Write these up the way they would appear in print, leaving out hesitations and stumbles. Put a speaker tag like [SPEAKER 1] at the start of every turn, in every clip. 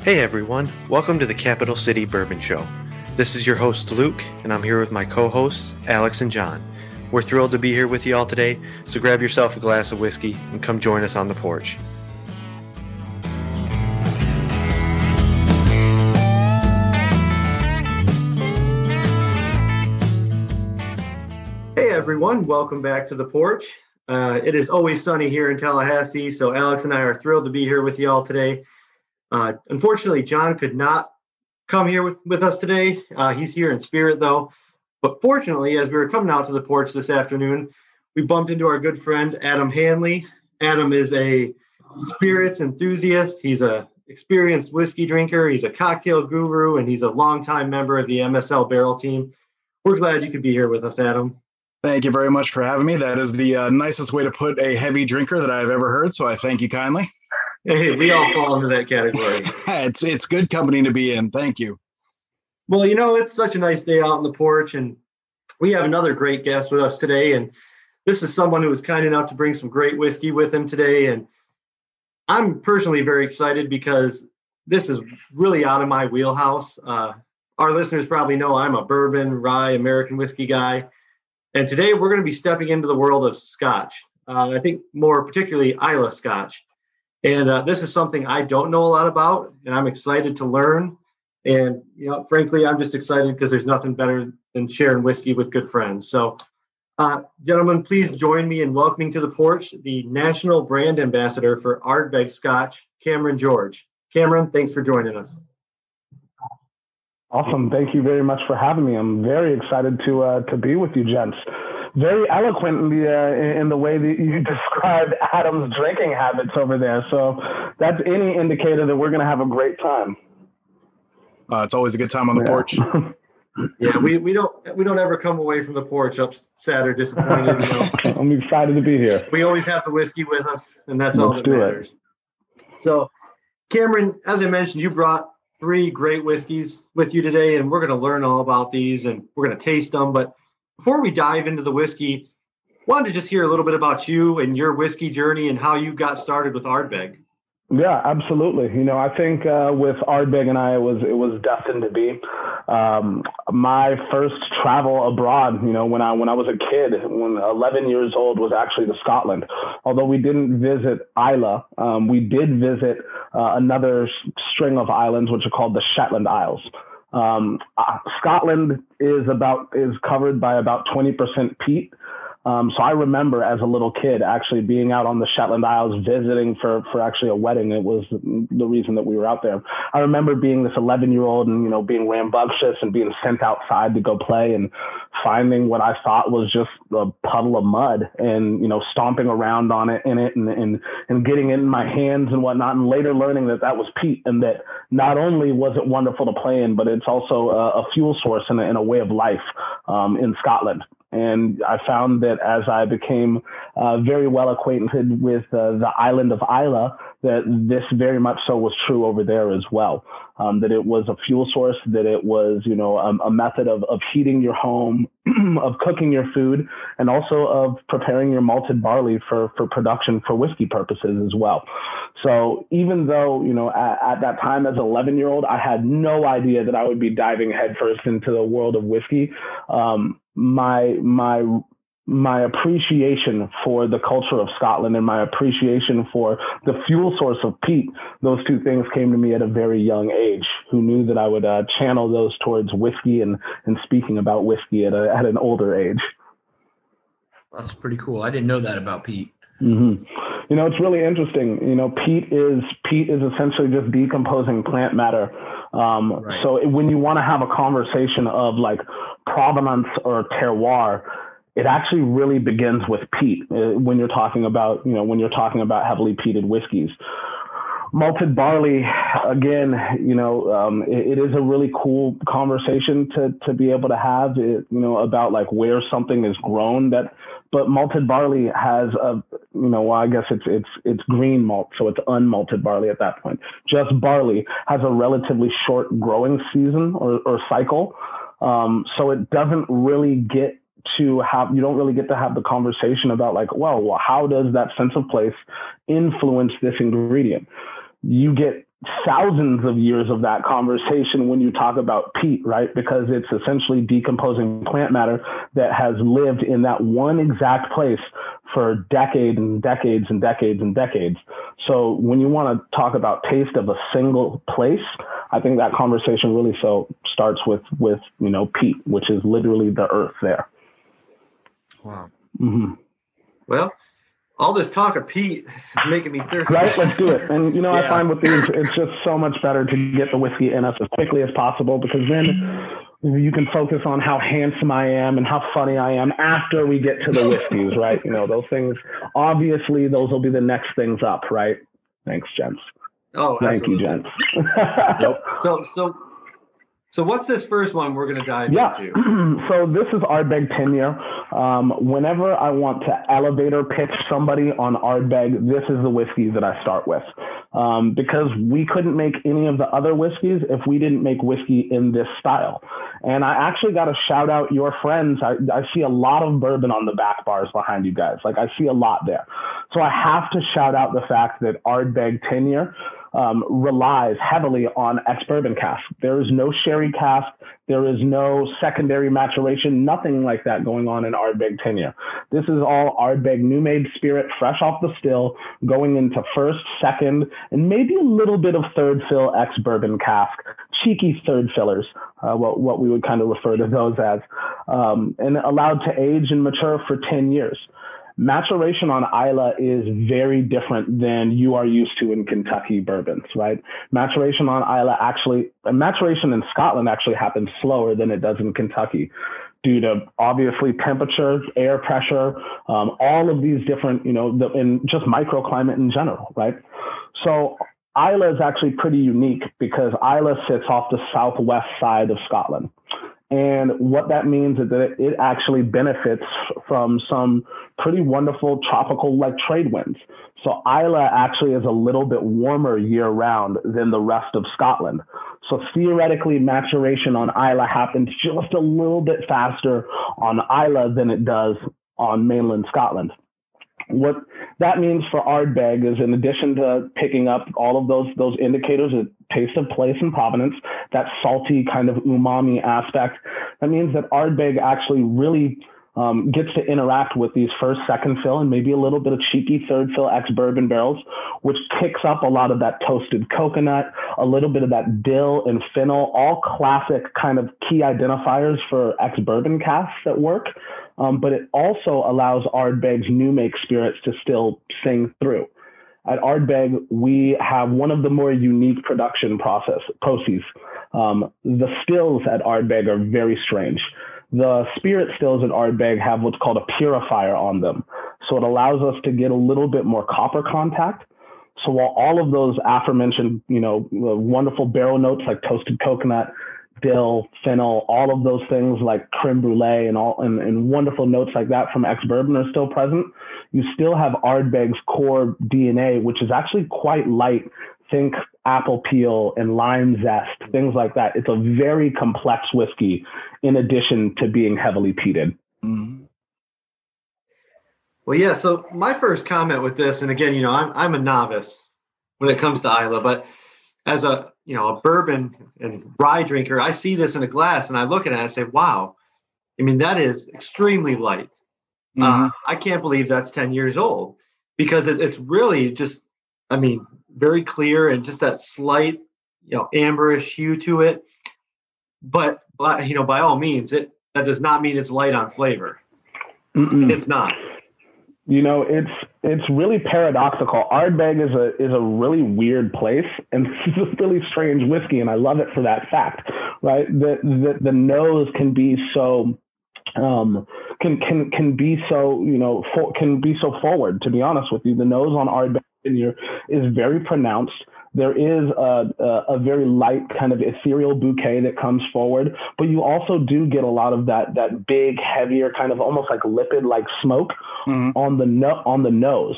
[SPEAKER 1] Hey everyone, welcome to the Capital City Bourbon Show. This is your host Luke, and I'm here with my co-hosts Alex and John. We're thrilled to be here with you all today, so grab yourself a glass of whiskey and come join us on the porch. Hey everyone, welcome back to the porch. It is always sunny here in Tallahassee, so Alex and I are thrilled to be here with you all today. Unfortunately, John could not come here with us today. He's here in spirit, though. But fortunately, as we were coming out to the porch this afternoon, we bumped into our good friend, Adam Hanley. Adam is a spirits enthusiast. He's an experienced whiskey drinker. He's a cocktail guru, and he's a longtime member of the MSL Barrel team. We're glad you could be here with us, Adam.
[SPEAKER 2] Thank you very much for having me. That is the nicest way to put a heavy drinker that I've ever heard, so I thank you kindly.
[SPEAKER 1] Hey, we all fall into that category.
[SPEAKER 2] It's good company to be in. Thank you.
[SPEAKER 1] Well, you know, it's such a nice day out on the porch, and we have another great guest with us today. And this is someone who was kind enough to bring some great whiskey with him today. And I'm personally very excited because this is really out of my wheelhouse. Our listeners probably know I'm a bourbon, rye, American whiskey guy. And today we're going to be stepping into the world of Scotch. I think more particularly Islay Scotch. And this is something I don't know a lot about, and I'm excited to learn. And, you know, frankly, I'm just excited because there's nothing better than sharing whiskey with good friends. So, gentlemen, please join me in welcoming to the porch the National Brand Ambassador for Ardbeg Scotch, Cameron George. Cameron, thanks for joining us.
[SPEAKER 3] Awesome. Thank you very much for having me. I'm very excited to be with you, gents. Very eloquent in the way that you described Adam's drinking habits over there. So that's any indicator that we're going to have a great time.
[SPEAKER 2] It's always a good time on the porch.
[SPEAKER 1] Yeah, we don't ever come away from the porch upset or disappointed. You know.
[SPEAKER 3] I'm excited to be here.
[SPEAKER 1] We always have the whiskey with us, and that's all that matters. So, Cameron, as I mentioned, you brought 3 great whiskeys with you today, and we're going to learn all about these, and we're going to taste them. But before we dive into the whiskey, wanted to just hear a little bit about you and your whiskey journey and how you got started with Ardbeg.
[SPEAKER 3] Yeah, absolutely. You know, I think with Ardbeg and I, it was destined to be. My first travel abroad, you know, when I was a kid, when 11 years old, was actually to Scotland. Although we didn't visit Islay, we did visit another string of islands, which are called the Shetland Isles. Scotland is covered by about 20% peat. So I remember as a little kid actually being out on the Shetland Isles visiting for actually a wedding. It was the reason that we were out there. I remember being this 11-year-old and, you know, being rambunctious and being sent outside to go play and finding what I thought was just a puddle of mud and, you know, stomping around on it and getting it in my hands and whatnot, and later learning that was peat, and that not only was it wonderful to play in, but it's also a fuel source and a way of life in Scotland. And I found that as I became very well acquainted with the island of Islay, that this very much so was true over there as well. That it was a fuel source, that it was, you know, a method of heating your home, of cooking your food, and also of preparing your malted barley for production for whiskey purposes as well. So even though, you know, at that time as an 11-year-old, I had no idea that I would be diving headfirst into the world of whiskey, my appreciation for the culture of Scotland and my appreciation for the fuel source of peat, those two things came to me at a very young age. Who knew that I would channel those towards whiskey and speaking about whiskey at an older age.
[SPEAKER 4] That's pretty cool. I didn't know that about peat.
[SPEAKER 3] Mm-hmm. You know, it's really interesting. You know, peat is essentially just decomposing plant matter. Right. So when you want to have a conversation of like provenance or terroir, it actually really begins with peat when you're talking about heavily peated whiskeys. Malted barley, again, you know, it is a really cool conversation to be able to have, about like where something is grown. But malted barley has I guess it's green malt, so it's unmalted barley at that point. Just barley has a relatively short growing season or cycle, so it doesn't really you don't really get to have the conversation about like, well, how does that sense of place influence this ingredient? You get thousands of years of that conversation when you talk about peat, right? Because it's essentially decomposing plant matter that has lived in that one exact place for decades and decades and decades and decades. So when you want to talk about taste of a single place, I think that conversation really starts with peat, which is literally the earth there.
[SPEAKER 4] Wow.
[SPEAKER 3] Mm-hmm.
[SPEAKER 1] Well, all this talk of peat is making me thirsty.
[SPEAKER 3] Right, let's do it. And yeah. I find with these, it's just so much better to get the whiskey in us as quickly as possible, because then you can focus on how handsome I am and how funny I am after we get to the whiskeys, right? Those things, obviously, those will be the next things up, right? Thanks, gents.
[SPEAKER 1] Oh, absolutely.
[SPEAKER 3] Thank you, gents.
[SPEAKER 1] Yep. So what's this first one we're going to dive into?
[SPEAKER 3] So this is Ardbeg 10-year. Whenever I want to elevator pitch somebody on Ardbeg, this is the whiskey that I start with. Because we couldn't make any of the other whiskeys if we didn't make whiskey in this style. And I actually got to shout out your friends. I see a lot of bourbon on the back bars behind you guys. Like, I see a lot there. So I have to shout out the fact that Ardbeg 10-year relies heavily on ex-bourbon cask. There is no sherry cask. There is no secondary maturation, nothing like that going on in Ardbeg 10-year. This is all Ardbeg new-made spirit, fresh off the still, going into first, second, and maybe a little bit of third fill ex-bourbon cask, cheeky third fillers, what we would kind of refer to those as, and allowed to age and mature for 10 years. Maturation on Islay is very different than you are used to in Kentucky bourbons, right? Maturation on Islay maturation in Scotland actually happens slower than it does in Kentucky due to obviously temperature, air pressure, all of these different, and just microclimate in general, right? So Islay is actually pretty unique because Islay sits off the southwest side of Scotland. And what that means is that it actually benefits from some pretty wonderful tropical trade winds. So Islay actually is a little bit warmer year round than the rest of Scotland. So theoretically, maturation on Islay happens just a little bit faster on Islay than it does on mainland Scotland. What that means for Ardbeg is, in addition to picking up all of those indicators of taste of place and provenance, that salty kind of umami aspect, that means that Ardbeg actually really gets to interact with these first, second fill, and maybe a little bit of cheeky third fill ex-bourbon barrels, which kicks up a lot of that toasted coconut, a little bit of that dill and fennel, all classic kind of key identifiers for ex-bourbon casks that work. But it also allows Ardbeg's new make spirits to still sing through. At Ardbeg, we have one of the more unique production processes. The stills at Ardbeg are very strange. The spirit stills at Ardbeg have what's called a purifier on them. So it allows us to get a little bit more copper contact. So while all of those aforementioned, wonderful barrel notes like toasted coconut, dill, fennel, all of those things like creme brulee and wonderful notes like that from ex-bourbon are still present, you still have Ardbeg's core DNA, which is actually quite light. Think apple peel and lime zest, things like that. It's a very complex whiskey in addition to being heavily peated.
[SPEAKER 2] Mm-hmm.
[SPEAKER 1] Well, yeah, so my first comment with this, and again, I'm a novice when it comes to Islay, but as a bourbon and rye drinker, I see this in a glass and I look at it and I say, wow, that is extremely light. Mm-hmm. I can't believe that's 10 years old, because it's really just, very clear and just that slight, amberish hue to it. But, by all means, that does not mean it's light on flavor.
[SPEAKER 3] Mm-mm.
[SPEAKER 1] It's not.
[SPEAKER 3] It's really paradoxical. Ardbeg is a really weird place, and it's a really strange whiskey, and I love it for that fact, right? The nose can be so can be so forward. To be honest with you, the nose on Ardbeg is very pronounced. There is a very light kind of ethereal bouquet that comes forward, but you also do get a lot of that big, heavier kind of almost like lipid, like smoke on the nose.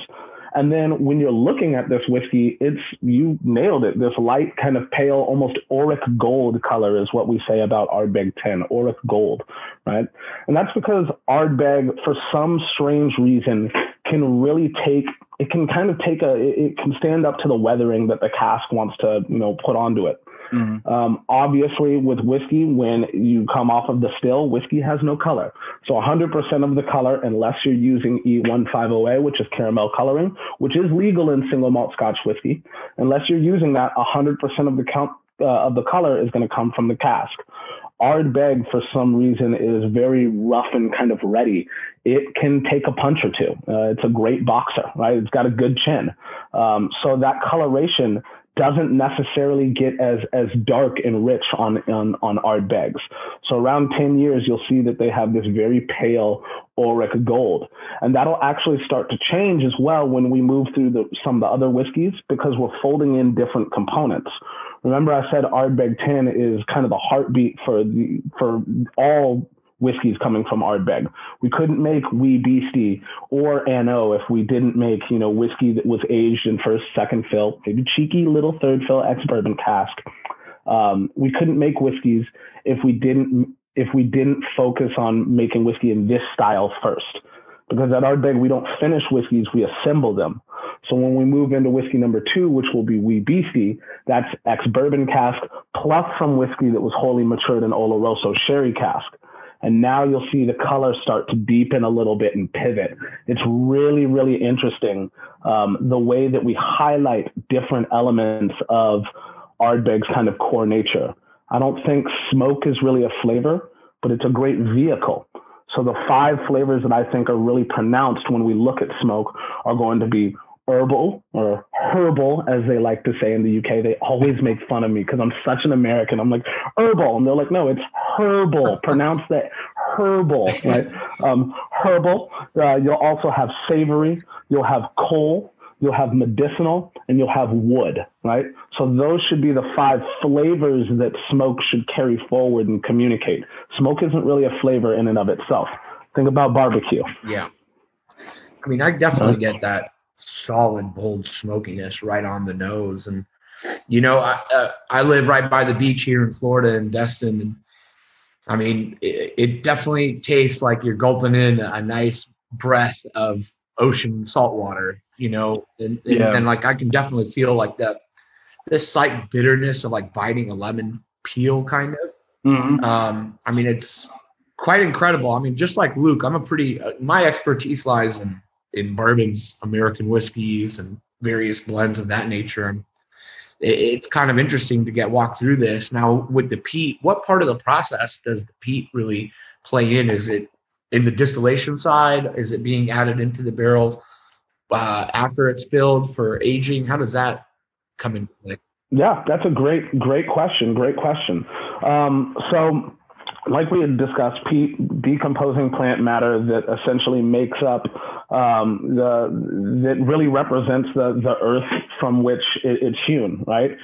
[SPEAKER 3] And then when you're looking at this whiskey, you nailed it. This light kind of pale, almost auric gold color is what we say about Ardbeg 10, auric gold, right? And that's because Ardbeg, for some strange reason, can really take it can kind of it can stand up to the weathering that the cask wants to, put onto it. Obviously, with whiskey, when you come off of the still, whiskey has no color. So 100% of the color, unless you're using E150A, which is caramel coloring, which is legal in single malt Scotch whiskey, unless you're using that, 100% of the color is going to come from the cask. Ardbeg, for some reason, is very rough and kind of ready. It can take a punch or two. It's a great boxer, right? It's got a good chin. So that coloration doesn't necessarily get as dark and rich on Ardbegs. So around 10 years, you'll see that they have this very pale auric gold. And that'll actually start to change as well when we move through some of the other whiskeys, because we're folding in different components. Remember, I said Ardbeg 10 is kind of the heartbeat for all whiskeys coming from Ardbeg. We couldn't make Wee Beastie or Anno if we didn't make, whiskey that was aged in first, second fill, maybe cheeky little third fill ex-bourbon cask. We couldn't make whiskeys if we didn't focus on making whiskey in this style first. Because at Ardbeg, we don't finish whiskeys, we assemble them. So when we move into whiskey number 2, which will be Wee Beastie, that's ex-bourbon cask plus some whiskey that was wholly matured in Oloroso sherry cask. And now you'll see the color start to deepen a little bit and pivot. It's really, really interesting the way that we highlight different elements of Ardbeg's kind of core nature. I don't think smoke is really a flavor, but it's a great vehicle. So the 5 flavors that I think are really pronounced when we look at smoke are going to be herbal, or herbal, as they like to say in the UK. They always make fun of me because I'm such an American. I'm like, herbal. And they're like, no, it's herbal. Pronounce that herbal, right? Herbal. You'll also have savory. You'll have coal. You'll have medicinal, and you'll have wood, right? So those should be the 5 flavors that smoke should carry forward and communicate. Smoke isn't really a flavor in and of itself. Think about barbecue.
[SPEAKER 4] Yeah. I mean, I definitely get that solid, bold smokiness right on the nose. And, I live right by the beach here in Florida in Destin. And I mean, it definitely tastes like you're gulping in a nice breath of ocean salt water, and like I can definitely feel like this slight bitterness of like biting a lemon peel kind of.
[SPEAKER 2] Mm-hmm.
[SPEAKER 4] I mean, it's quite incredible. I mean, just like Luke, I'm my expertise lies in bourbons, American whiskeys, and various blends of that nature. And it's kind of interesting to walk through this. Now with the peat, what part of the process does the peat really play in? Is it in the distillation side? Is it being added into the barrels after it's filled for aging? How does that come into play?
[SPEAKER 3] Yeah, that's a great question. Great question. So like we had discussed, peat, decomposing plant matter that essentially makes up that really represents the earth from which it's hewn, right?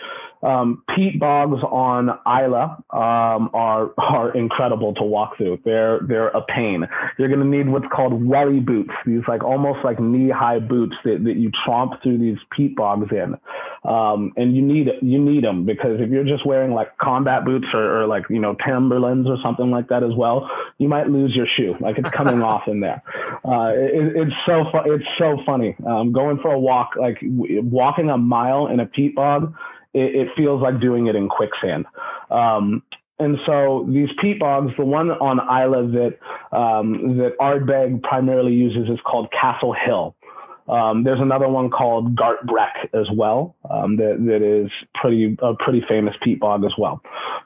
[SPEAKER 3] Peat bogs on Islay are incredible to walk through. They're a pain. You're going to need what's called welly boots, these almost like knee-high boots that you tromp through these peat bogs in. And you need them, because if you're just wearing like combat boots or like, Timberlands or something like that as well, you might lose your shoe. Like it's coming off in there. It's so funny. Going for a walk, like walking a mile in a peat bog, it feels like doing it in quicksand. And so these peat bogs, the one on Islay that Ardbeg primarily uses is called Castle Hill. There's another one called Gartbreck as well, that is a pretty famous peat bog as well.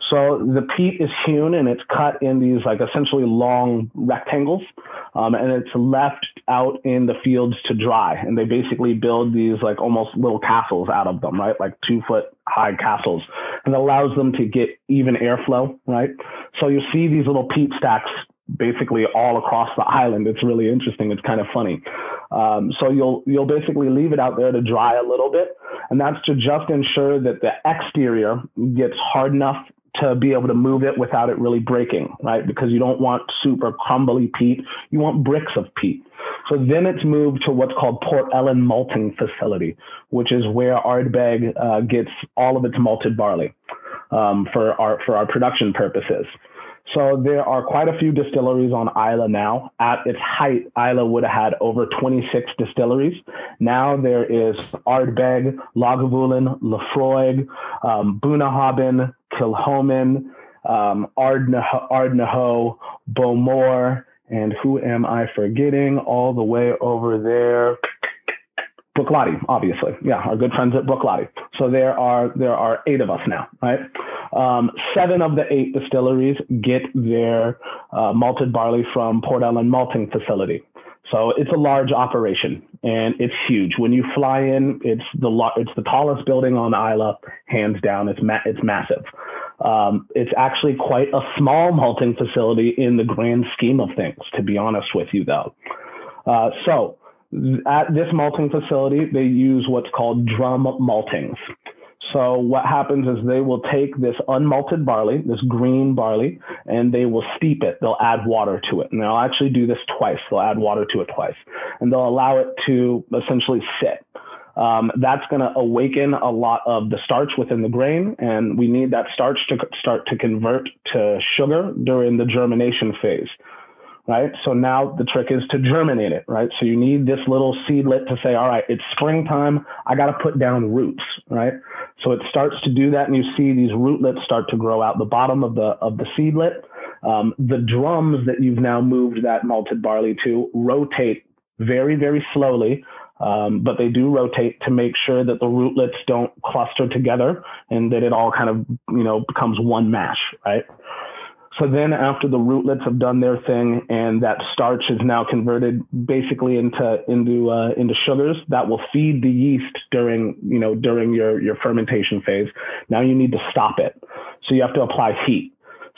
[SPEAKER 3] So the peat is hewn and it's cut in these like essentially long rectangles, and it's left out in the fields to dry. And they basically build these like almost little castles out of them, right? Like 2-foot high castles, and it allows them to get even airflow, right? So you see these little peat stacks basically all across the island. It's really interesting. It's kind of funny. So you'll basically leave it out there to dry a little bit, and that's to just ensure that the exterior gets hard enough to be able to move it without it really breaking, right? Because you don't want super crumbly peat. You want bricks of peat. So then it's moved to what's called Port Ellen Malting Facility, which is where Ardbeg gets all of its malted barley for our production purposes. So there are quite a few distilleries on Islay now. At its height, Islay would have had over 26 distilleries. Now there is Ardbeg, Lagavulin, Lefroy, Bunnahabhain, Kilchoman, Ardnaho, Bowmore, and who am I forgetting all the way over there? Bruichladdich, obviously. Yeah, our good friends at Bruichladdich. So there are 8 of us now, right? 7 of the 8 distilleries get their malted barley from Port Ellen Malting Facility. So it's a large operation and it's huge. When you fly in, it's the tallest building on Islay, hands down. It's massive. It's actually quite a small malting facility in the grand scheme of things, to be honest with you, though. So at this malting facility, they use what's called drum maltings. So what happens is they will take this unmalted barley, this green barley, and they will steep it. They'll add water to it. And they'll actually do this twice. They'll add water to it twice. And they'll allow it to essentially sit. That's going to awaken a lot of the starch within the grain. And we need that starch to start to convert to sugar during the germination phase. Right. So now the trick is to germinate it. Right. So you need this little seedlet to say, all right, it's springtime. I got to put down roots. Right. So it starts to do that. And you see these rootlets start to grow out the bottom of the seedlet. The drums that you've now moved that malted barley to rotate very, very slowly. But they do rotate to make sure that the rootlets don't cluster together and that it all kind of, becomes one mash. Right. So then after the rootlets have done their thing and that starch is now converted basically into sugars that will feed the yeast during your fermentation phase. Now you need to stop it. So you have to apply heat.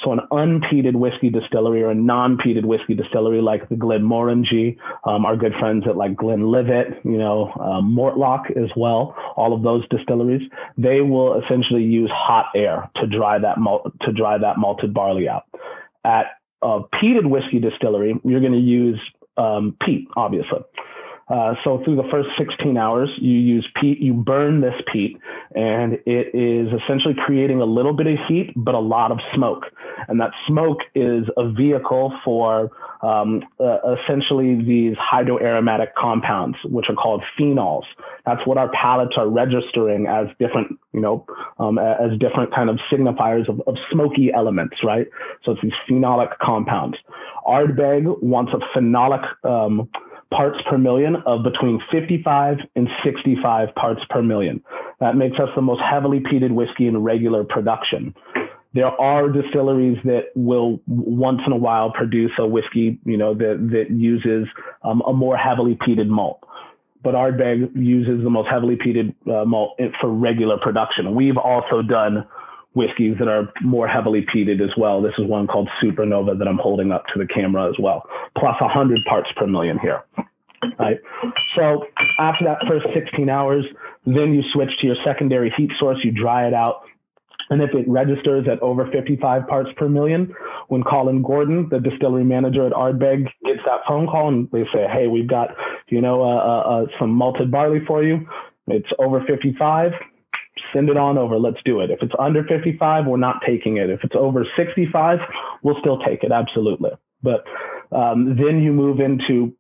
[SPEAKER 3] So an unpeated whiskey distillery or a non-peated whiskey distillery like the Glenmorangie, our good friends at like Glenlivet, Mortlock as well, all of those distilleries, they will essentially use hot air to dry that malted barley out. At a peated whiskey distillery, you're going to use peat, obviously. So through the first 16 hours, you use peat, you burn this peat, and it is essentially creating a little bit of heat, but a lot of smoke. And that smoke is a vehicle for essentially these hydroaromatic compounds, which are called phenols. That's what our palates are registering as different, as different kind of signifiers of smoky elements, right? So it's these phenolic compounds. Ardbeg wants a phenolic parts per million of between 55 and 65 parts per million. That makes us the most heavily peated whiskey in regular production. There are distilleries that will once in a while produce a whiskey, that uses a more heavily peated malt. But Ardbeg uses the most heavily peated malt for regular production. We've also done whiskeys that are more heavily peated as well. This is one called Supernova that I'm holding up to the camera as well, plus 100 parts per million here. Right. So after that first 16 hours, then you switch to your secondary heat source, you dry it out. And if it registers at over 55 parts per million, when Colin Gordon, the distillery manager at Ardbeg, gets that phone call and they say, hey, we've got, some malted barley for you. It's over 55. Send it on over. Let's do it. If it's under 55, we're not taking it. If it's over 65, we'll still take it. Absolutely. But then you move into,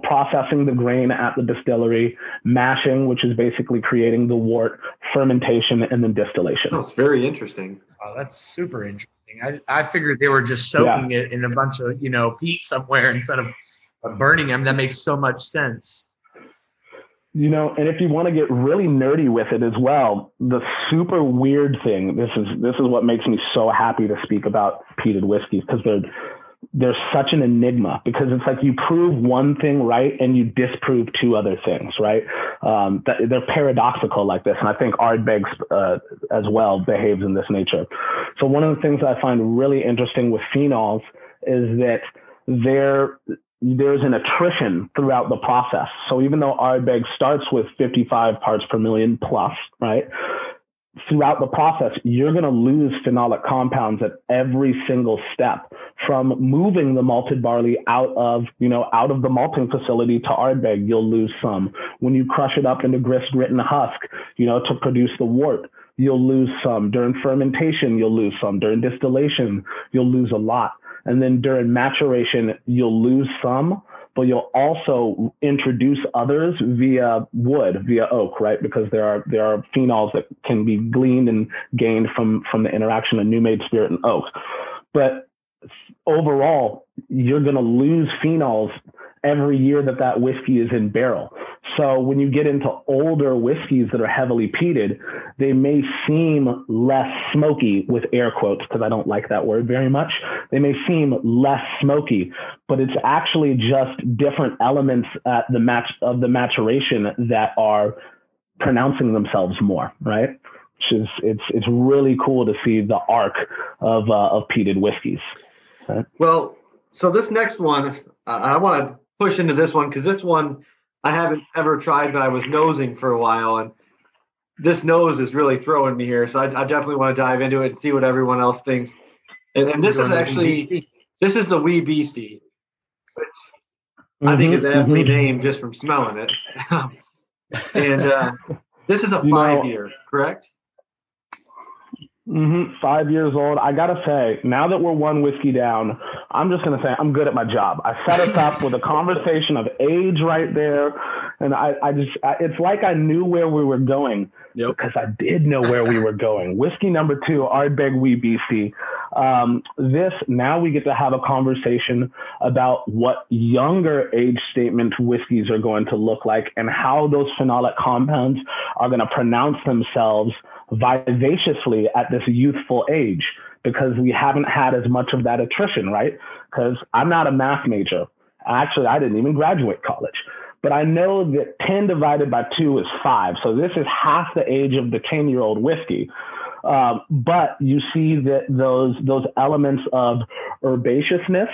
[SPEAKER 3] processing the grain at the distillery, mashing, which is basically creating the wort, fermentation, and then distillation.
[SPEAKER 1] That's very interesting.
[SPEAKER 4] Oh, that's super interesting. I figured they were just soaking it in a bunch of, peat somewhere instead of burning them. That makes so much sense.
[SPEAKER 3] And if you want to get really nerdy with it as well, the super weird thing, this is what makes me so happy to speak about peated whiskeys, because they're such an enigma, because it's like you prove one thing right and you disprove 2 other things, right? They're paradoxical like this. And I think Ardbeg as well behaves in this nature. So one of the things that I find really interesting with phenols is that there's an attrition throughout the process. So even though Ardbeg starts with 55 parts per million plus, right? Throughout the process, you're going to lose phenolic compounds at every single step, from moving the malted barley out of the malting facility to Ardbeg. You'll lose some. When you crush it up into grist, grit, and husk, to produce the wort, you'll lose some. During fermentation, you'll lose some. During distillation, you'll lose a lot. And then during maturation, you'll lose some, but you'll also introduce others via wood, via oak, right? Because there are phenols that can be gleaned and gained from the interaction of new made spirit and oak. But overall, you're going to lose phenols every year that whiskey is in barrel. So when you get into older whiskeys that are heavily peated, they may seem less smoky, with air quotes, because I don't like that word very much. They may seem less smoky, but it's actually just different elements at the maturation that are pronouncing themselves more, right? It's really cool to see the arc of peated whiskeys. Right?
[SPEAKER 1] Well, so this next one, I want to push into this one because this one I haven't ever tried, but I was nosing for a while, and this nose is really throwing me here. So I definitely want to dive into it and see what everyone else thinks. And this is the Wee Beastie, which I think is aptly named just from smelling it. And this is a 5-year, correct?
[SPEAKER 3] 5 years old. I gotta say, now that we're one whiskey down, I'm just gonna say I'm good at my job. I set us up with a conversation of age right there, and it's like I knew where we were going.
[SPEAKER 2] Yep.
[SPEAKER 3] Because I did know where we were going. Whiskey number 2, Ardbeg Wee Beastie. Now we get to have a conversation about what younger age statement whiskeys are going to look like and how those phenolic compounds are going to pronounce themselves vivaciously at this youthful age, because we haven't had as much of that attrition, right? Because I'm not a math major. Actually, I didn't even graduate college. But I know that 10 divided by 2 is 5. So this is half the age of the 10-year-old whiskey. But you see that those elements of herbaceousness,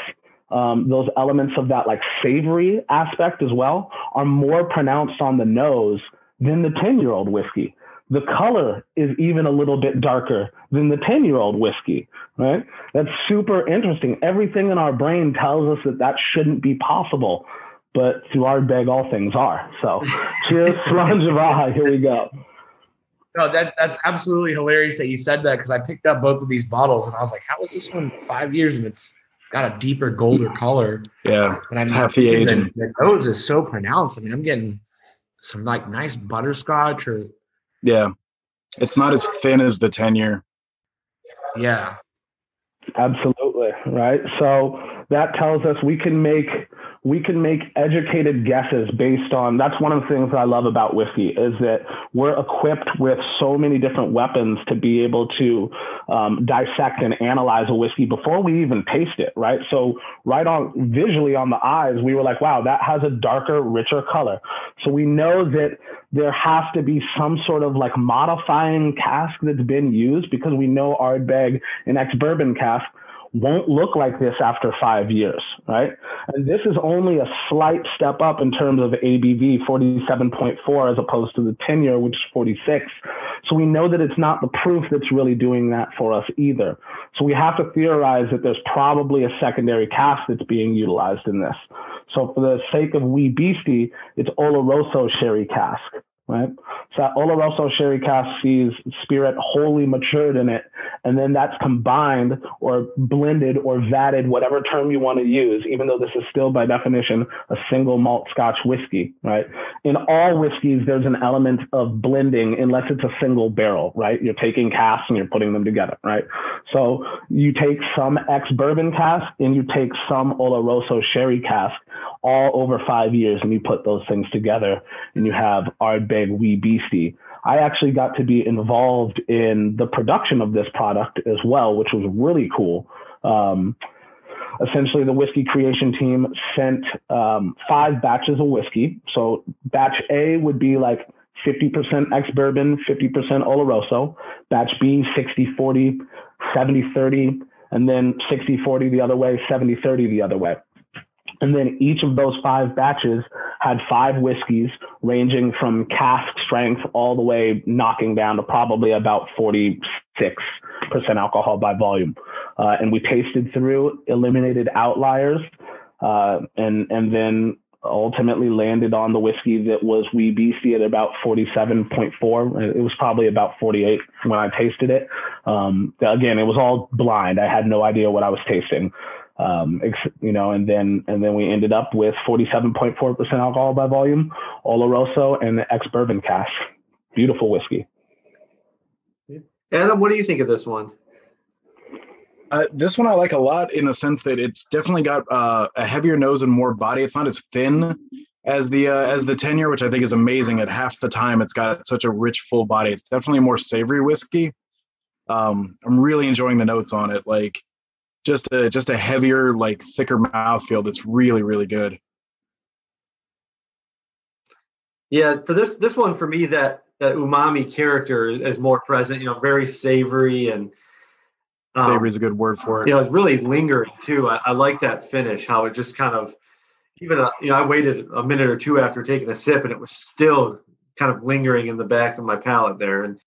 [SPEAKER 3] those elements of that like savory aspect as well, are more pronounced on the nose than the 10-year-old whiskey. The color is even a little bit darker than the 10-year-old whiskey, right? That's super interesting. Everything in our brain tells us that shouldn't be possible, but through Ardbeg, all things are. So cheers, Slanjava. Here we go.
[SPEAKER 4] No, that's absolutely hilarious that you said that, because I picked up both of these bottles and I was like, how is this one 5 years and it's got a deeper golder color?
[SPEAKER 2] Yeah,
[SPEAKER 4] and I mean,
[SPEAKER 2] half the age.
[SPEAKER 4] The nose is so pronounced. I mean, I'm getting some like nice butterscotch or.
[SPEAKER 2] Yeah, it's not as thin as the 10-year.
[SPEAKER 4] Yeah,
[SPEAKER 3] absolutely, right? So that tells us we can make educated guesses based on. That's one of the things that I love about whiskey, is that we're equipped with so many different weapons to be able to dissect and analyze a whiskey before we even taste it, right? So right on visually on the eyes, we were like, wow, that has a darker, richer color. So we know that there has to be some sort of like modifying cask that's been used, because we know Ardbeg, an ex-bourbon cask, won't look like this after 5 years, right? And this is only a slight step up in terms of ABV, 47.4, as opposed to the 10-year, which is 46. So we know that it's not the proof that's really doing that for us either. So we have to theorize that there's probably a secondary cask that's being utilized in this. So for the sake of Wee Beastie, it's Oloroso sherry cask, right? So that Oloroso sherry cask sees spirit wholly matured in it, and then that's combined or blended or vatted, whatever term you want to use, even though this is still by definition a single malt Scotch whiskey, right? In all whiskeys, there's an element of blending unless it's a single barrel, right? You're taking casks and you're putting them together, right? So you take some ex-bourbon cask and you take some Oloroso sherry cask all over 5 years, and you put those things together and you have Ardbeg Wee Beastie. I actually got to be involved in the production of this product as well, which was really cool. Essentially, the whiskey creation team sent 5 batches of whiskey. So batch A would be like 50% ex-bourbon, 50% Oloroso. Batch B, 60-40, 70-30, and then 60-40 the other way, 70-30 the other way. And then each of those 5 batches had 5 whiskeys ranging from cask strength all the way knocking down to probably about 46% alcohol by volume. And we tasted through, eliminated outliers, and then ultimately landed on the whiskey that was Wee Beastie at about 47.4. It was probably about 48 when I tasted it. Again, it was all blind. I had no idea what I was tasting. And then we ended up with 47.4% alcohol by volume, Oloroso, and the ex-bourbon cask. Beautiful whiskey.
[SPEAKER 1] Adam, what do you think of this one?
[SPEAKER 2] This one I like a lot in the sense that it's definitely got a heavier nose and more body. It's not as thin as the 10-year, which I think is amazing. At half the time, it's got such a rich, full body. It's definitely a more savory whiskey. I'm really enjoying the notes on it. Like just a heavier, like thicker mouthfeel. That's really, really good.
[SPEAKER 1] Yeah, for this one, for me, that umami character is more present. Very savory and.
[SPEAKER 2] Savory is a good word for it.
[SPEAKER 1] It's really lingering too. I like that finish, how it just kind of, even, I waited a minute or two after taking a sip and it was still kind of lingering in the back of my palate there. And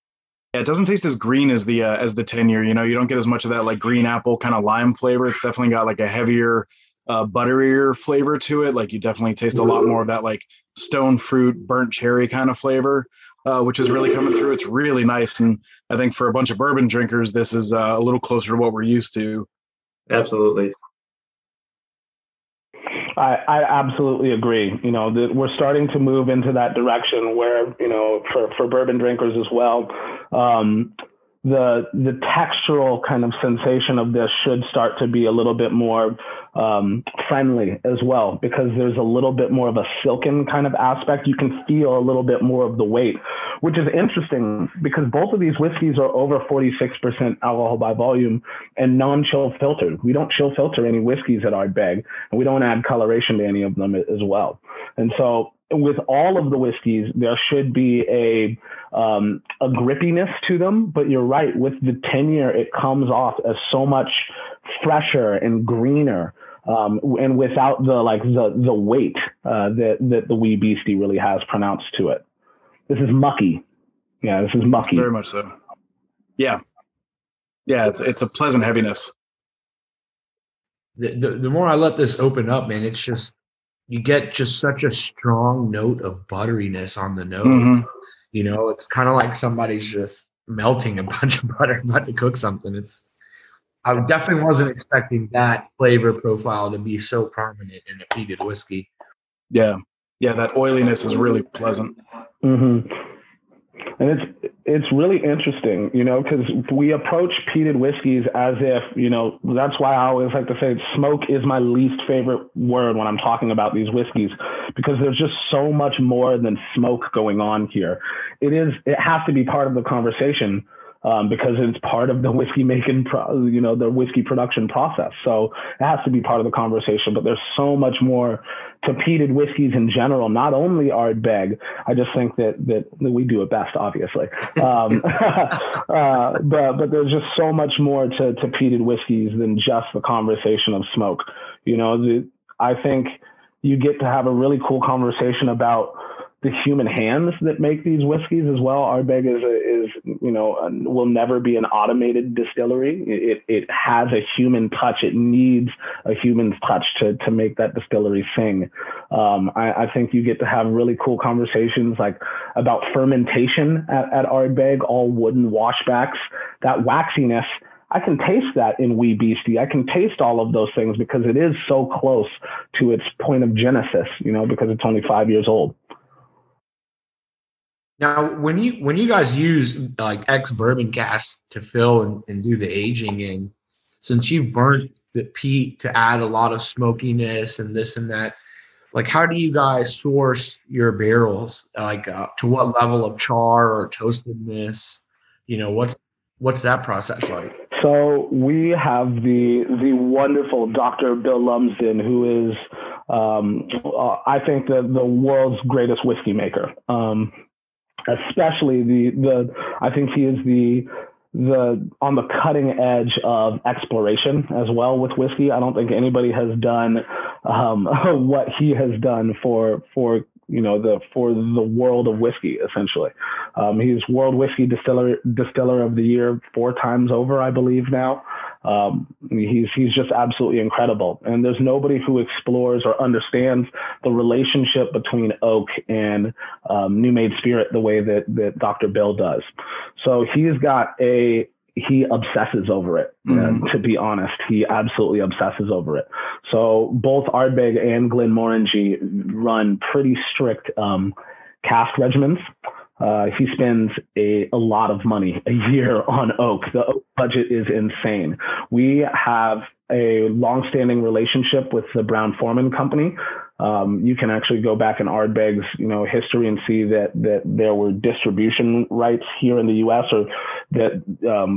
[SPEAKER 2] yeah, it doesn't taste as green as the 10-year. You don't get as much of that like green apple kind of lime flavor. It's definitely got like a heavier, butterier flavor to it. Like you definitely taste a lot more of that like stone fruit, burnt cherry kind of flavor. Which is really coming through. It's really nice. And I think for a bunch of bourbon drinkers, this is a little closer to what we're used to.
[SPEAKER 1] Absolutely.
[SPEAKER 3] I absolutely agree. We're starting to move into that direction where, for bourbon drinkers as well, the textural kind of sensation of this should start to be a little bit more friendly as well, because there's a little bit more of a silken kind of aspect. You can feel a little bit more of the weight, which is interesting because both of these whiskeys are over 46% alcohol by volume and non-chill filtered. We don't chill filter any whiskeys at Ardbeg, and we don't add coloration to any of them as well. And so with all of the whiskeys, there should be a grippiness to them, but you're right. With the 10-year, it comes off as so much fresher and greener, and without the weight that the Wee Beastie really has pronounced to it. This is mucky. Yeah, this is mucky.
[SPEAKER 2] Very much so. Yeah, it's a pleasant heaviness.
[SPEAKER 4] The more I let this open up, man, it's just. You get just such a strong note of butteriness on the nose.
[SPEAKER 2] Mm-hmm.
[SPEAKER 4] It's kind of like somebody's just melting a bunch of butter about to cook something. I definitely wasn't expecting that flavor profile to be so prominent in a peated whiskey.
[SPEAKER 2] Yeah, that oiliness is really pleasant.
[SPEAKER 3] Mm-hmm. And it's really interesting, because we approach peated whiskeys as if, that's why I always like to say smoke is my least favorite word when I'm talking about these whiskeys, because there's just so much more than smoke going on here. It has to be part of the conversation, because it's part of the whiskey making, the whiskey production process. So it has to be part of the conversation, but there's so much more to peated whiskeys in general, not only Ardbeg. I just think that we do it best, obviously. But there's just so much more to peated whiskeys than just the conversation of smoke. I think you get to have a really cool conversation about the human hands that make these whiskeys as well. Ardbeg will never be an automated distillery. It has a human touch. It needs a human touch to make that distillery sing. I think you get to have really cool conversations like about fermentation at Ardbeg, all wooden washbacks, that waxiness. I can taste that in Wee Beastie. I can taste all of those things because it is so close to its point of genesis, because it's only 5 years old.
[SPEAKER 4] Now, when you guys use like ex-bourbon casks to fill and do the aging in, since you've burnt the peat to add a lot of smokiness and this and that, like how do you guys source your barrels? Like to what level of char or toastedness? What's that process like?
[SPEAKER 3] So we have the wonderful Dr. Bill Lumsden, who is I think the world's greatest whiskey maker. Especially I think he is the on the cutting edge of exploration as well with whiskey. I don't think anybody has done what he has done for the world of whiskey, essentially. He's World Whiskey Distiller of the Year 4 times over, I believe now. He's just absolutely incredible. And there's nobody who explores or understands the relationship between oak and new made spirit the way that Dr. Bill does. So he obsesses over it. To be honest, he absolutely obsesses over it. So both Ardbeg and Glenmorangie run pretty strict cask regimens. He spends a lot of money a year on oak. The oak budget is insane. We have a long-standing relationship with the Brown-Forman Company. You can actually go back in Ardbeg's, history and see that there were distribution rights here in the U.S. or that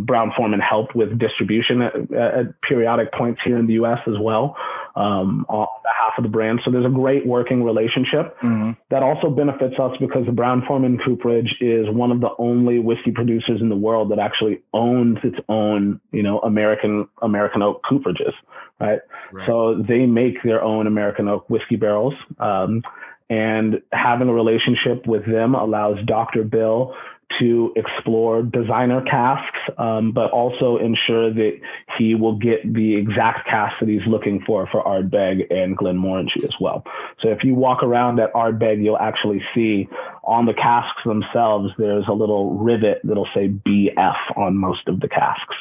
[SPEAKER 3] Brown-Forman helped with distribution at periodic points here in the U.S. as well on behalf of the brand. So there's a great working relationship that also benefits us because the Brown-Forman cooperage is one of the only whiskey producers in the world that actually owns its own, American oak cooperages. Right. So they make their own American oak whiskey barrels. And having a relationship with them allows Dr. Bill to explore designer casks, but also ensure that he will get the exact cask that he's looking for Ardbeg and Glenmorangie as well. So if you walk around at Ardbeg, you'll actually see on the casks themselves, there's a little rivet that'll say BF on most of the casks,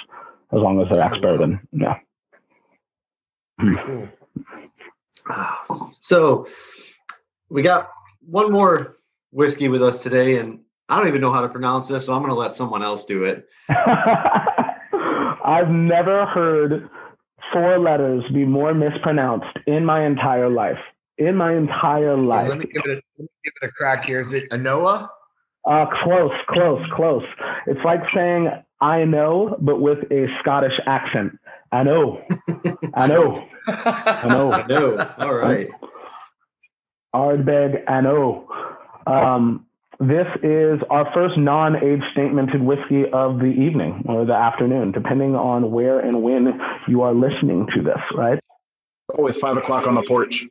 [SPEAKER 3] as long as they're ex-bourbon. Yeah.
[SPEAKER 4] Cool.
[SPEAKER 1] So we got one more whiskey with us today, and I don't even know how to pronounce this, so I'm going to let someone else do it.
[SPEAKER 3] I've never heard 4 letters be more mispronounced in my entire life. Let me
[SPEAKER 4] give it a crack here. Is it Anoa?
[SPEAKER 3] Close. It's like saying I know, but with a Scottish accent. I know.
[SPEAKER 1] All right.
[SPEAKER 3] Ardbeg, I know. This is our first non-age statemented whiskey of the evening or the afternoon, depending on where and when you are listening to this, right?
[SPEAKER 2] Always 5 o'clock on the porch.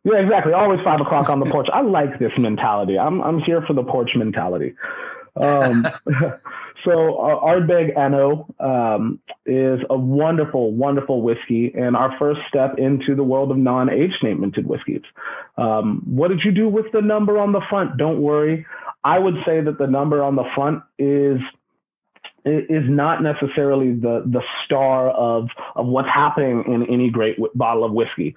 [SPEAKER 3] Yeah, exactly. Always 5 o'clock on the porch. I like this mentality. I'm here for the porch mentality. So Ardbeg Anno is a wonderful, wonderful whiskey and our first step into the world of non-age statemented whiskeys. What did you do with the number on the front? Don't worry. I would say that the number on the front is not necessarily the star of what's happening in any great bottle of whiskey.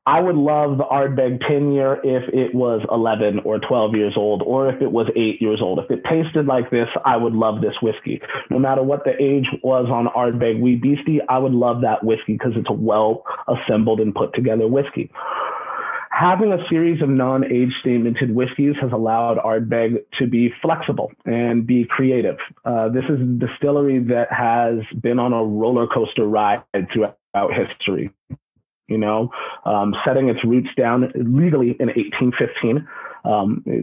[SPEAKER 3] I would love the Ardbeg 10 year if it was 11 or 12 years old, or if it was 8 years old. If it tasted like this, I would love this whiskey. No matter what the age was on Ardbeg Wee Beastie, I would love that whiskey because it's a well assembled and put together whiskey. Having a series of non-age statemented whiskeys has allowed Ardbeg to be flexible and be creative. This is a distillery that has been on a roller coaster ride throughout history. Setting its roots down legally in 1815.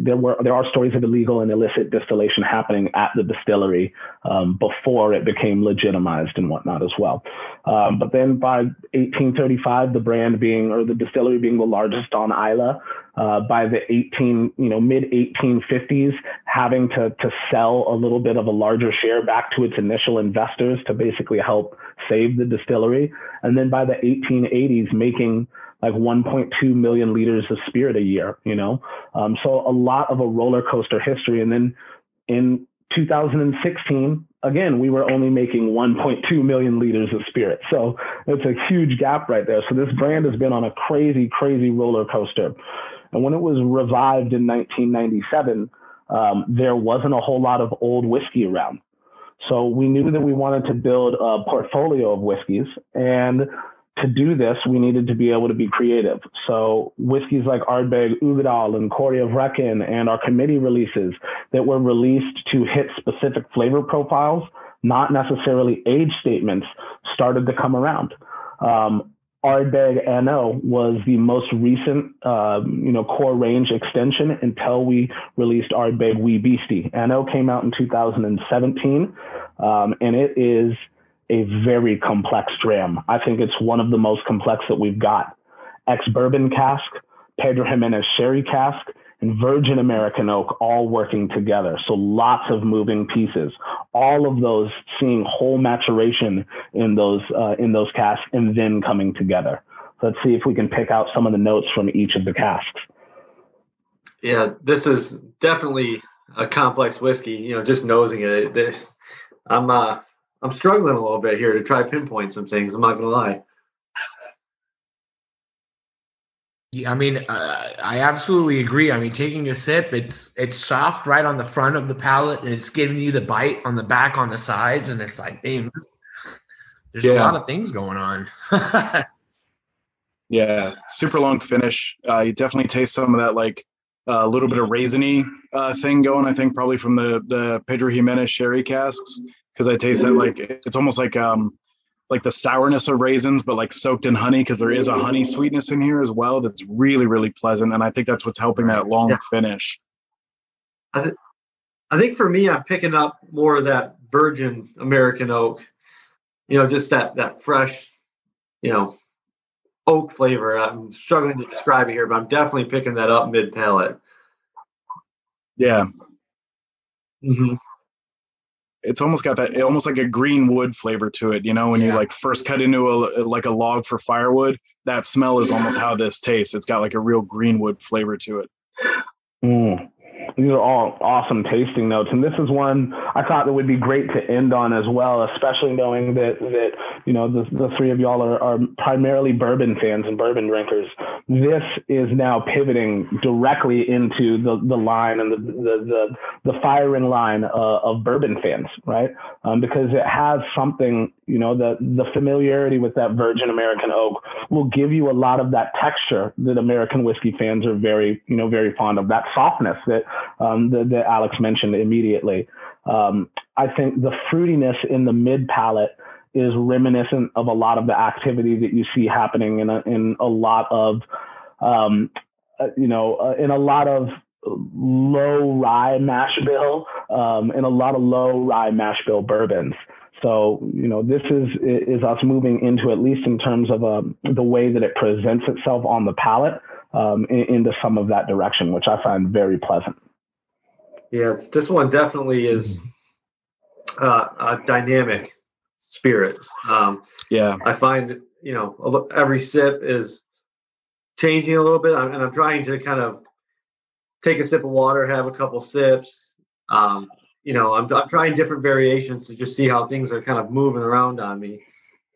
[SPEAKER 3] There are stories of illegal and illicit distillation happening at the distillery before it became legitimized and whatnot as well. But then by 1835, the distillery being the largest on Islay, by the mid 1850s, having to sell a little bit of a larger share back to its initial investors to basically help save the distillery. And then by the 1880s, making like 1.2 million liters of spirit a year, so a lot of a roller coaster history. And then in 2016, again, we were only making 1.2 million liters of spirit. So it's a huge gap right there. So this brand has been on a crazy, crazy roller coaster. And when it was revived in 1997, there wasn't a whole lot of old whiskey around. So we knew that we wanted to build a portfolio of whiskeys, and to do this, we needed to be able to be creative. So whiskeys like Ardbeg Ugadal and Corey of Wrekin and our committee releases that were released to hit specific flavor profiles, not necessarily age statements, started to come around. Ardbeg Anno was the most recent, core range extension until we released Ardbeg Wee Beastie. Anno came out in 2017, and it is a very complex dram. I think it's one of the most complex that we've got. Ex-bourbon cask, Pedro Jimenez sherry cask, and virgin American oak all working together. So lots of moving pieces, all of those seeing whole maturation in those casks and then coming together. Let's see if we can pick out some of the notes from each of the casks.
[SPEAKER 1] Yeah, this is definitely a complex whiskey. Just nosing it. I'm struggling a little bit here to try pinpoint some things. I'm not gonna lie.
[SPEAKER 4] Yeah, I mean, I absolutely agree. I mean, taking a sip, it's soft right on the front of the palate, and it's giving you the bite on the back, on the sides, and it's like, damn, there's a lot of things going on.
[SPEAKER 2] Yeah, super long finish. You definitely taste some of that, like a little bit of raisiny thing going. I think probably from the Pedro Jimenez sherry casks, because I taste that like it's almost like the sourness of raisins, but like soaked in honey, because there is a honey sweetness in here as well that's really, really pleasant. And I think that's what's helping that long finish.
[SPEAKER 1] I think for me, I'm picking up more of that virgin American oak, just that fresh, oak flavor. I'm struggling to describe it here, but I'm definitely picking that up mid palate.
[SPEAKER 2] Yeah.
[SPEAKER 1] Mm-hmm.
[SPEAKER 2] It's almost got that, almost like a green wood flavor to it. When you like first cut into a log for firewood, that smell is almost how this tastes. It's got like a real green wood flavor to it.
[SPEAKER 3] These are all awesome tasting notes, and this is one I thought that would be great to end on as well, especially knowing that the three of y'all are primarily bourbon fans and bourbon drinkers. This is now pivoting directly into the line and the firing line of bourbon fans, right? Because it has something, the familiarity with that virgin American oak will give you a lot of that texture that American whiskey fans are very fond of, that softness that Alex mentioned immediately. I think the fruitiness in the mid palate is reminiscent of a lot of the activity that you see happening in a lot of low rye mash bill, in a lot of low rye mash bill bourbons. So, this is us moving into, at least in terms of the way that it presents itself on the palate, into some of that direction, which I find very pleasant.
[SPEAKER 1] Yeah, this one definitely is a dynamic spirit. I find, every sip is changing a little bit, and I'm trying to kind of take a sip of water, have a couple sips. I'm trying different variations to just see how things are kind of moving around on me.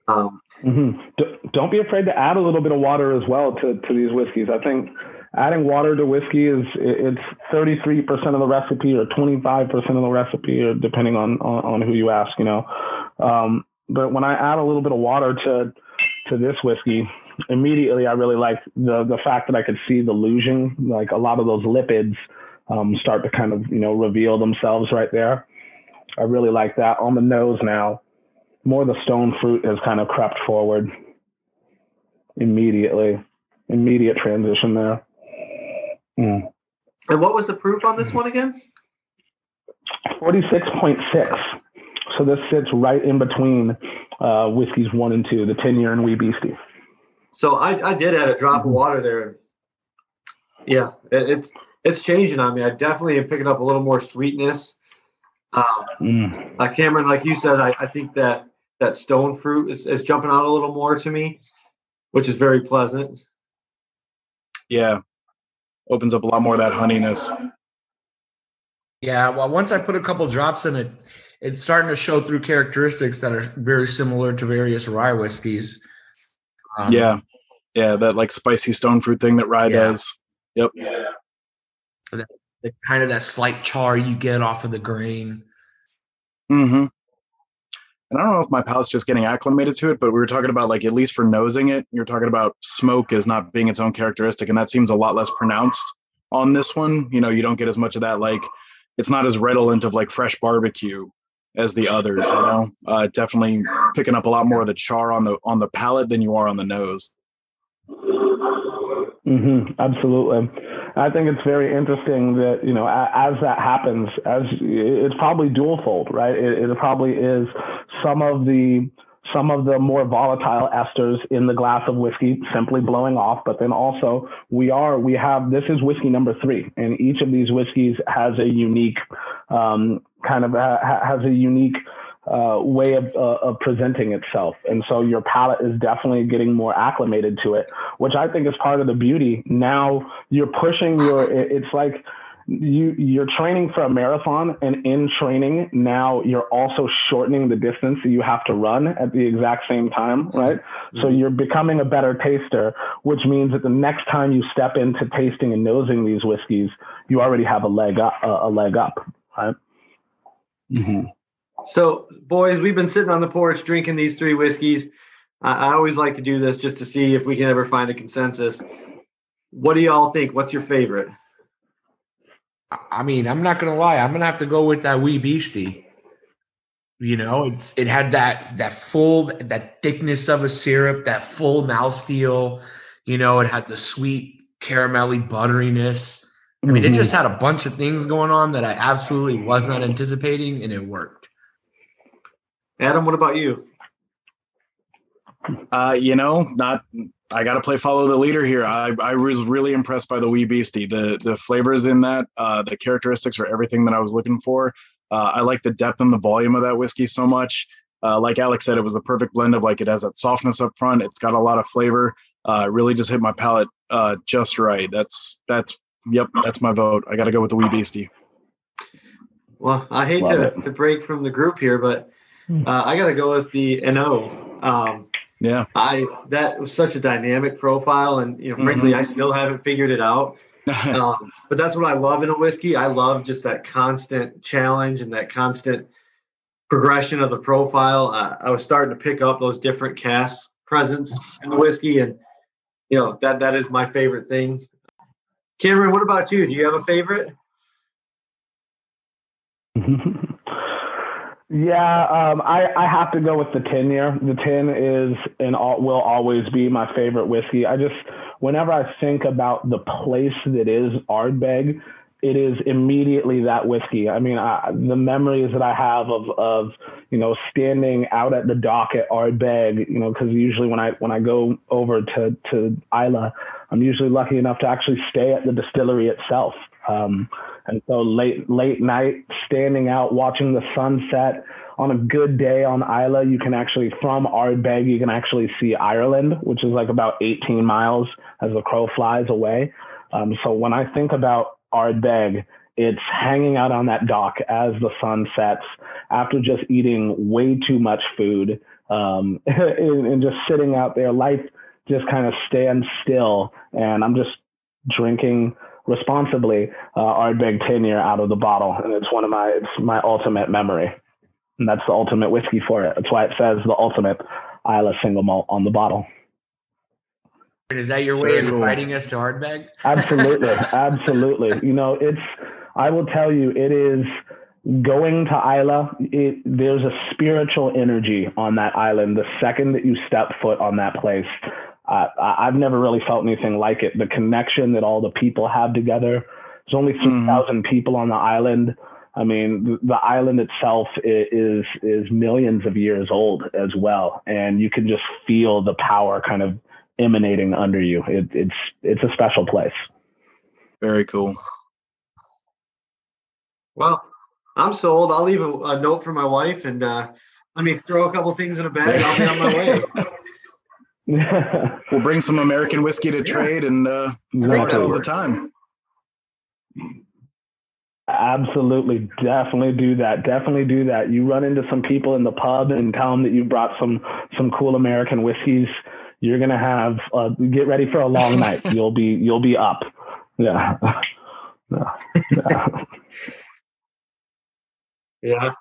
[SPEAKER 3] Don't be afraid to add a little bit of water as well to these whiskeys. I think adding water to whiskey it's 33% of the recipe or 25% of the recipe, or depending on who you ask, but when I add a little bit of water to this whiskey, immediately I really like the fact that I could see the luging, like a lot of those lipids start to kind of, reveal themselves right there. I really like that. On the nose now, more of the stone fruit has kind of crept forward immediately. Immediate transition there.
[SPEAKER 1] And what was the proof on this one again?
[SPEAKER 3] 46.6. So this sits right in between whiskeys 1 and 2, the 10-year and Wee Beastie.
[SPEAKER 1] So I did add a drop of water there. Yeah, it's changing on me. I definitely am picking up a little more sweetness. Cameron, like you said, I think that stone fruit is jumping out a little more to me, which is very pleasant.
[SPEAKER 2] Yeah, opens up a lot more of that honeyness.
[SPEAKER 4] Yeah, well, once I put a couple drops in it, it's starting to show through characteristics that are very similar to various rye whiskeys.
[SPEAKER 2] Yeah, that like spicy stone fruit thing that rye does. Yep.
[SPEAKER 4] The kind of that slight char you get off of the grain.
[SPEAKER 2] Mm-hmm. And I don't know if my palate's just getting acclimated to it, but we were talking about, like, at least for nosing it, you're talking about smoke as not being its own characteristic, and that seems a lot less pronounced on this one. You don't get as much of that, like, it's not as redolent of like fresh barbecue as the others, definitely picking up a lot more of the char on the palate than you are on the nose.
[SPEAKER 3] Absolutely. I think it's very interesting that, as that happens, as it's probably dual fold, right? It probably is some of the some of the more volatile esters in the glass of whiskey simply blowing off. But then also this is whiskey number 3, and each of these whiskeys has a unique way of presenting itself. And so your palate is definitely getting more acclimated to it, which I think is part of the beauty. Now you're pushing it's like you're training for a marathon, and in training now you're also shortening the distance that you have to run at the exact same time, right? Mm-hmm. So you're becoming a better taster, which means that the next time you step into tasting and nosing these whiskeys, you already have a leg up, right?
[SPEAKER 1] Mm-hmm. So, boys, we've been sitting on the porch drinking these 3 whiskeys. I always like to do this just to see if we can ever find a consensus. What do y'all think? What's your favorite?
[SPEAKER 4] I mean, I'm not going to lie. I'm going to have to go with that Wee Beastie. You know, it had that thickness of a syrup, that full mouthfeel. You know, it had the sweet caramelly butteriness. I mean, it just had a bunch of things going on that I absolutely was not anticipating, and it worked.
[SPEAKER 1] Adam, what about you?
[SPEAKER 2] I got to play follow the leader here. I was really impressed by the Wee Beastie. The flavors in that, the characteristics are everything that I was looking for. I like the depth and the volume of that whiskey so much. Like Alex said, it was the perfect blend of it has that softness up front. It's got a lot of flavor. It really just hit my palate just right. That's my vote. I got to go with the Wee Beastie.
[SPEAKER 1] Well, I hate to break from the group here, but I got to go with the NO.
[SPEAKER 2] Yeah,
[SPEAKER 1] that was such a dynamic profile, and frankly, I still haven't figured it out. But that's what I love in a whiskey. I love just that constant challenge and that constant progression of the profile. I was starting to pick up those different cask presence in the whiskey, and that is my favorite thing. Cameron, what about you? Do you have a favorite?
[SPEAKER 3] Yeah, I have to go with the 10-year. The 10 is and will always be my favorite whiskey. Whenever I think about the place that is Ardbeg, it is immediately that whiskey. I mean, the memories that I have of standing out at the dock at Ardbeg, because usually when I go over to Islay, I'm usually lucky enough to actually stay at the distillery itself. And so late night, standing out, watching the sunset on a good day on Islay, you can actually, from Ardbeg, you can actually see Ireland, which is like about 18 miles as the crow flies away. So when I think about Ardbeg, it's hanging out on that dock as the sun sets after just eating way too much food, and just sitting out there. Life just kind of stands still, and I'm just drinking responsibly Ardbeg 10-year out of the bottle, and it's my ultimate memory, and that's the ultimate whiskey for it. That's why it says the ultimate Islay single malt on the bottle.
[SPEAKER 4] Is that your way of inviting us to Ardbeg?
[SPEAKER 3] Absolutely, absolutely. I will tell you, it is going to Islay. There's a spiritual energy on that island the second that you step foot on that place. I've never really felt anything like it. The connection that all the people have together. There's only 3,000 people on the island. I mean, the island itself is millions of years old as well, and you can just feel the power kind of emanating under you. It's a special place.
[SPEAKER 2] Very cool.
[SPEAKER 1] Well, I'm sold. I'll leave a note for my wife, and let me throw a couple things in a bag. I'll be on my way.
[SPEAKER 2] We'll bring some American whiskey to trade and make ourselves a time.
[SPEAKER 3] Absolutely. Definitely do that. You run into some people in the pub and tell them that you brought some cool American whiskeys. You're going to have, get ready for a long night. You'll be up. Yeah.
[SPEAKER 1] Yeah.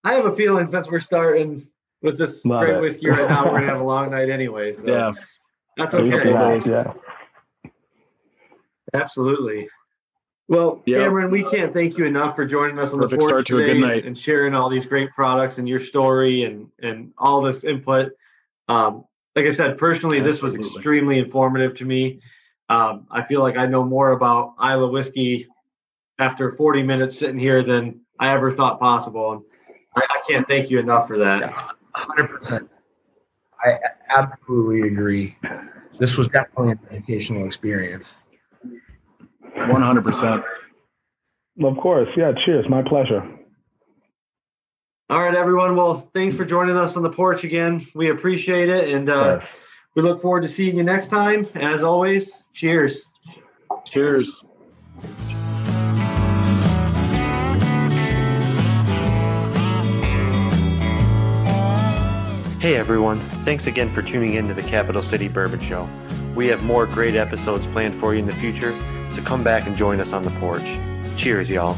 [SPEAKER 1] I have a feeling since we're starting with this great whiskey right now, we're going to have a long night anyway. So yeah, that's okay.
[SPEAKER 3] Yeah.
[SPEAKER 1] Absolutely. Well, Cameron, we can't thank you enough for joining us on the porch today and sharing all these great products and your story and all this input. Like I said, personally, this was extremely informative to me. I feel like I know more about Islay whiskey after 40 minutes sitting here than I ever thought possible. And I can't thank you enough for that.
[SPEAKER 4] 100%. I absolutely agree. This was definitely an educational experience.
[SPEAKER 2] 100%.
[SPEAKER 3] Of course. Yeah. Cheers. My pleasure.
[SPEAKER 1] All right, everyone. Well, thanks for joining us on the porch again. We appreciate it. And
[SPEAKER 3] Yes.
[SPEAKER 1] we look forward to seeing you next time. As always, cheers.
[SPEAKER 2] Cheers.
[SPEAKER 5] Hey everyone, thanks again for tuning in to the Capital City Bourbon Show. We have more great episodes planned for you in the future, so come back and join us on the porch. Cheers, y'all.